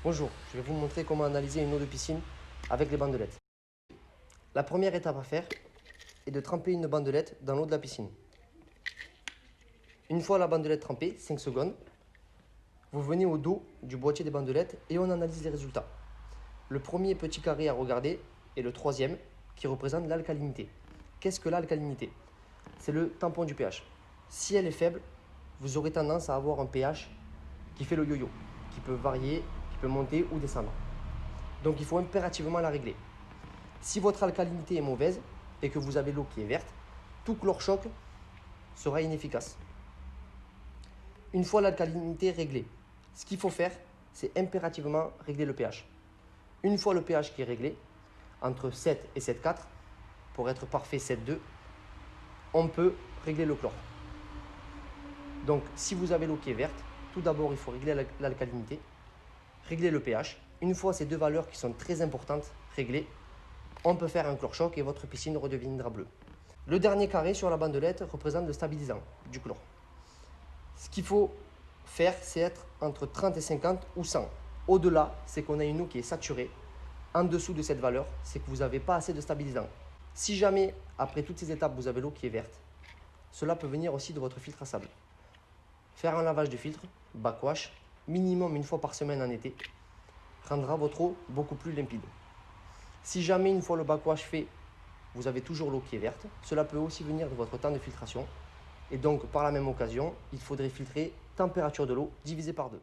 Bonjour, je vais vous montrer comment analyser une eau de piscine avec les bandelettes. La première étape à faire est de tremper une bandelette dans l'eau de la piscine. Une fois la bandelette trempée, 5 secondes, vous venez au dos du boîtier des bandelettes et on analyse les résultats. Le premier petit carré à regarder est le troisième qui représente l'alcalinité. Qu'est-ce que l'alcalinité? C'est le tampon du pH. Si elle est faible, vous aurez tendance à avoir un pH qui fait le yo-yo, qui peut varier, qui peut monter ou descendre. Donc il faut impérativement la régler. Si votre alcalinité est mauvaise et que vous avez l'eau qui est verte, tout chlore-choc sera inefficace. Une fois l'alcalinité réglée, ce qu'il faut faire, c'est impérativement régler le pH. Une fois le pH qui est réglé, entre 7 et 7,4, pour être parfait 7,2, on peut régler le chlore. Donc si vous avez l'eau qui est verte, tout d'abord il faut régler l'alcalinité, régler le pH. Une fois ces deux valeurs qui sont très importantes réglées, on peut faire un chlore-choc et votre piscine redeviendra bleue. Le dernier carré sur la bandelette représente le stabilisant du chlore. Ce qu'il faut faire, c'est être entre 30 et 50 ou 100. Au-delà, c'est qu'on a une eau qui est saturée. En dessous de cette valeur, c'est que vous n'avez pas assez de stabilisant. Si jamais, après toutes ces étapes, vous avez l'eau qui est verte, cela peut venir aussi de votre filtre à sable. Faire un lavage de filtre, backwash, minimum une fois par semaine en été, rendra votre eau beaucoup plus limpide. Si jamais une fois le backwash fait, vous avez toujours l'eau qui est verte, cela peut aussi venir de votre temps de filtration. Et donc, par la même occasion, il faudrait filtrer température de l'eau divisé par 2.